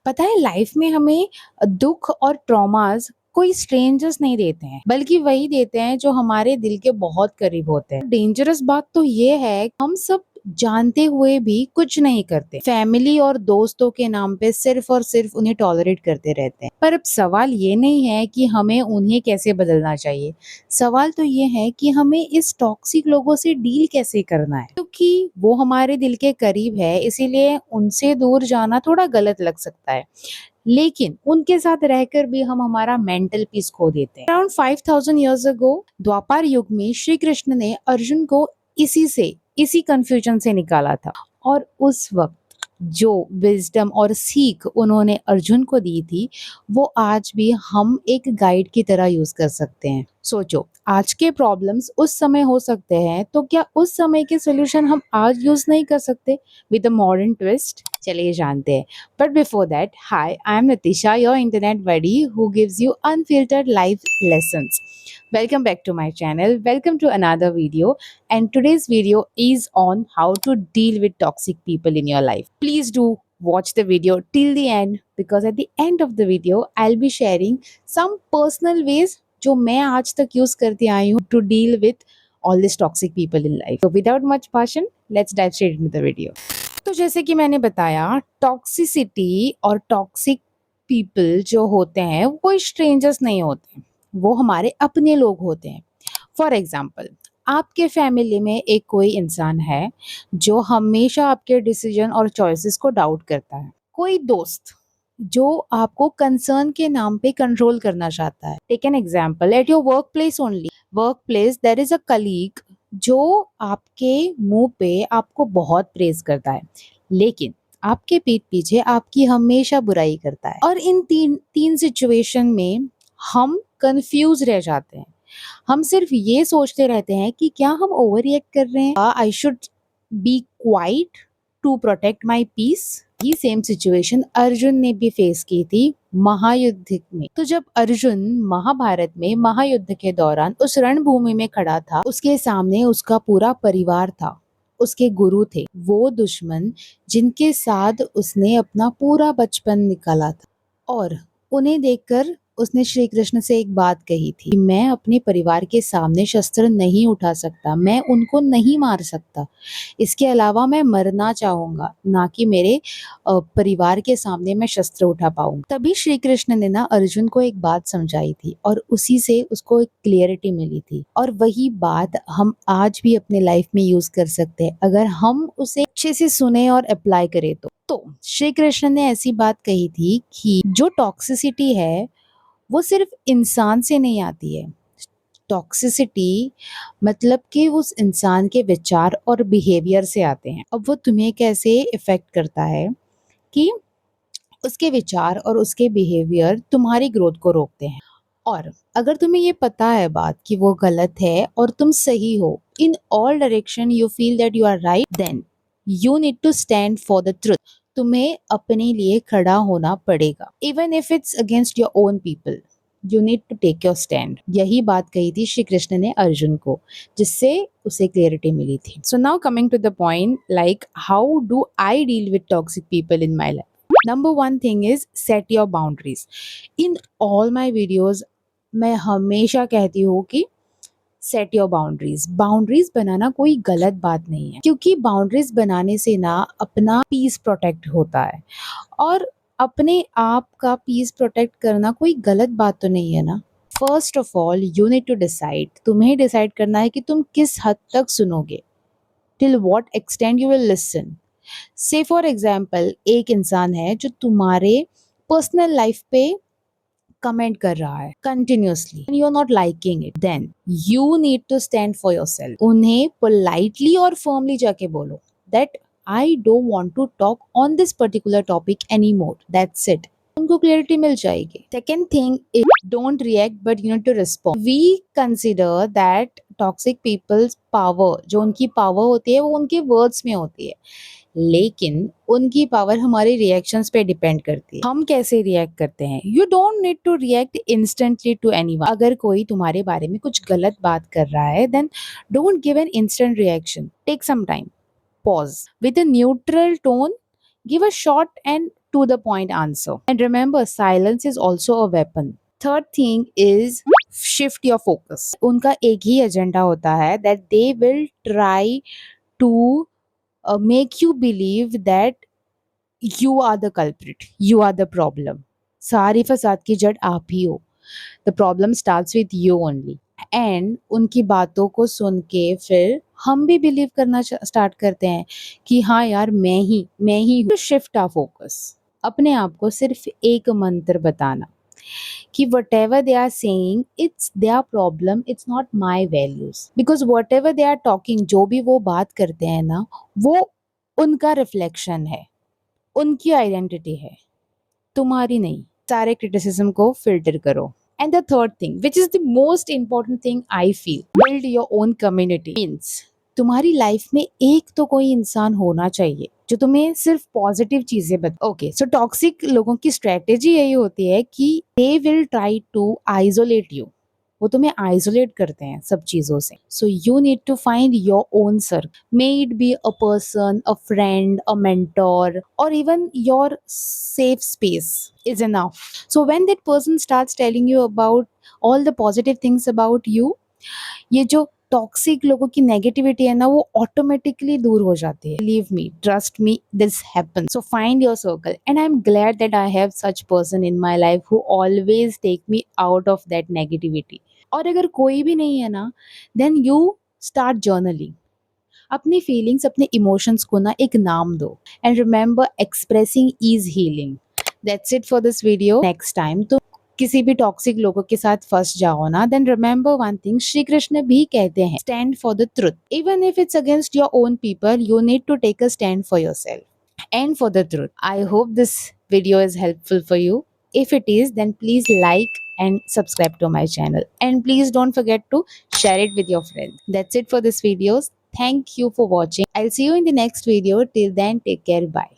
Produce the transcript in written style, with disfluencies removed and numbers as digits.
पता है लाइफ में हमें दुख और ट्रॉमास कोई स्ट्रेंजर्स नहीं देते हैं, बल्कि वही देते हैं जो हमारे दिल के बहुत करीब होते हैं। डेंजरस बात तो ये है हम सब जानते हुए भी कुछ नहीं करते, फैमिली और दोस्तों के नाम पे सिर्फ और सिर्फ उन्हें टॉलरेट करते रहते हैं। पर अब सवाल ये नहीं है कि हमें उन्हें कैसे बदलना चाहिए, सवाल तो ये है कि हमें इस टॉक्सिक लोगों से डील कैसे करना है। क्योंकि वो हमारे दिल के करीब है, इसीलिए उनसे दूर जाना थोड़ा गलत लग सकता है, लेकिन उनके साथ रहकर भी हम हमारा मेंटल पीस खो देते हैं। अराउंड 5000 ईयर्स अगो द्वापर युग में श्री कृष्ण ने अर्जुन को इसी कंफ्यूजन से निकाला था। और उस वक्त जो विजडम और सीख उन्होंने अर्जुन को दी थी, वो आज भी हम एक गाइड की तरह यूज कर सकते हैं। सोचो, आज के प्रॉब्लम्स उस समय हो सकते हैं, तो क्या उस समय के सोल्यूशन हम आज यूज नहीं कर सकते विद अ मॉडर्न ट्विस्ट? चलिए जानते हैं। But before that, hi, I'm Natisha, your internet buddy who gives you unfiltered life lessons. Welcome back to my channel. Welcome to another video. And today's video is on how to deal with toxic people in your life. Please do watch the video till the end, because at the end of the video, I'll be sharing some personal ways जो मैं आज तक use करती आई हूँ to deal with all these toxic people in life. So without much caution, let's dive straight into the video. तो जैसे कि मैंने बताया, टॉक्सिसिटी और टॉक्सिक पीपल जो होते हैं वो कोई स्ट्रेंजर्स नहीं होते, वो हमारे अपने लोग होते हैं। फॉर एग्जाम्पल, आपके फैमिली में एक कोई इंसान है जो हमेशा आपके डिसीजन और चॉइसेस को डाउट करता है। कोई दोस्त जो आपको कंसर्न के नाम पे कंट्रोल करना चाहता है। Take an example at your work place only. Work place there is a colleague जो आपके मुंह पे आपको बहुत प्रेज करता है, लेकिन आपके पीठ पीछे आपकी हमेशा बुराई करता है। और इन तीन सिचुएशन में हम कंफ्यूज रह जाते हैं। हम सिर्फ ये सोचते रहते हैं कि क्या हम ओवर रिएक्ट कर रहे हैं, I should be quiet to protect my peace. ये सेम सिचुएशन अर्जुन ने भी फेस की थी महायुद्ध में। तो जब अर्जुन महाभारत में महायुद्ध के दौरान उस रणभूमि में खड़ा था, उसके सामने उसका पूरा परिवार था, उसके गुरु थे, वो दुश्मन जिनके साथ उसने अपना पूरा बचपन निकाला था। और उन्हें देखकर उसने श्री कृष्ण से एक बात कही थी कि मैं अपने परिवार के सामने शस्त्र नहीं उठा सकता, मैं उनको नहीं मार सकता, इसके अलावा मैं मरना चाहूंगा, ना कि मेरे परिवार के सामने मैं शस्त्र उठा पाऊंगा। तभी श्री कृष्ण ने ना अर्जुन को एक बात समझाई थी और उसी से उसको एक क्लियरिटी मिली थी। और वही बात हम आज भी अपने लाइफ में यूज कर सकते हैं अगर हम उसे अच्छे से सुने और अप्लाई करें तो श्री कृष्ण ने ऐसी बात कही थी कि जो टॉक्सिसिटी है वो सिर्फ इंसान से नहीं आती है। टॉक्सिसिटी मतलब कि उस इंसान के विचार और बिहेवियर से आते हैं। अब वो तुम्हें कैसे इफेक्ट करता है कि उसके विचार और उसके बिहेवियर तुम्हारी ग्रोथ को रोकते हैं। और अगर तुम्हें ये पता है बात कि वो गलत है और तुम सही हो, in all direction you feel that you are right, then you need to stand for the truth. तुम्हें अपने लिए खड़ा होना पड़ेगा, even if it's against your own people. You need to take your stand. यही बात कही थी श्री कृष्ण ने अर्जुन को, जिससे उसे क्लियरिटी मिली थी। So now coming to the point, like how do I deal with toxic people in my life. Number one thing is set your boundaries. In all my videos मैं हमेशा कहती हूँ कि सेट योर बाउंड्रीज। बाउंड्रीज बनाना कोई गलत बात नहीं है, क्योंकि बाउंड्रीज बनाने से ना अपना पीस प्रोटेक्ट होता है, और अपने आप का पीस प्रोटेक्ट करना कोई गलत बात तो नहीं है ना। First of all you need to decide. तुम्हें डिसाइड करना है कि तुम किस हद तक सुनोगे, till what extend you will listen. Say for example, एक इंसान है जो तुम्हारे पर्सनल लाइफ पे कमेंट कर रहा है continuously, you are not liking it, then you need to stand for yourself. उन्हें पोलाइटली और फर्मली जाके बोलो that I don't want to talk on this particular topic any more, that's it. उनको clarity मिल जाएगी। Second thing is don't react but you need to respond. We consider that toxic peoples power, जो उनकी power होती है वो उनके words में होती है, लेकिन उनकी पावर हमारे रिएक्शंस पे डिपेंड करती है, हम कैसे रिएक्ट करते हैं। You don't need to react instantly to anyone. अगर कोई तुम्हारे बारे में कुछ गलत बात कर रहा है, then don't give an instant reaction, take some time, pause with a neutral tone, give a short and to the point answer. And remember, silence is also a weapon. Third thing is shift your focus. उनका एक ही agenda होता है that they will try to make you believe that you are the culprit, you are the problem. सारी फसाद की जड़ आप ही हो. The problem starts with you only. And उनकी बातों को सुन के फिर हम भी बिलीव करना स्टार्ट करते हैं कि हाँ यार मैं ही शिफ्ट आ फोकस. अपने आप को सिर्फ एक मंत्र बताना कि whatever they are saying it's their problem, it's not my values. Because whatever they are talking, जो भी वो बात करते हैं ना, वो उनका रिफ्लेक्शन है, उनकी आइडेंटिटी है, तुम्हारी नहीं. सारे क्रिटिसिज्म को फिल्टर करो. And the third thing, which is the most important thing I feel, build your own community. Means तुम्हारी लाइफ में एक तो कोई इंसान होना चाहिए जो तुम्हें सिर्फ पॉजिटिव चीजें बता. ओके, सो टॉक्सिक लोगों की स्ट्रेटेजी यही होती है कि they will try to isolate you. वो तुम्हें आइसोलेट करते हैं सब चीजों से. So you need to find your own circle. May it be a person, a friend, a mentor, or even your safe space is enough. So when that person starts telling you about all the positive things about you, ये जो toxic लोगों की negativity है ना, वो automatically दूर हो जाती है. Leave me, trust me, this happen. So find your circle and I am glad that I have such person in my life who always take me out of that negativity. और अगर कोई भी नहीं है ना, देन यू स्टार्ट जर्नलिंग. अपनी feelings, अपने emotions को ना एक नाम दो. And remember, expressing is healing. That's it for this video. Next time तो किसी भी टॉक्सिक लोगों के साथ फंस जाओ ना, then remember one thing, Shri Krishna भी कहते हैं, stand for the truth. Even if it's against your own people, you need to take a stand for yourself and for the truth. I hope this video is helpful for you. If it is, then please like and subscribe to my channel. And please don't forget to share it with your friends. That's it for this video. Thank you for watching. I'll see you in the next video. Till then, take care. Bye.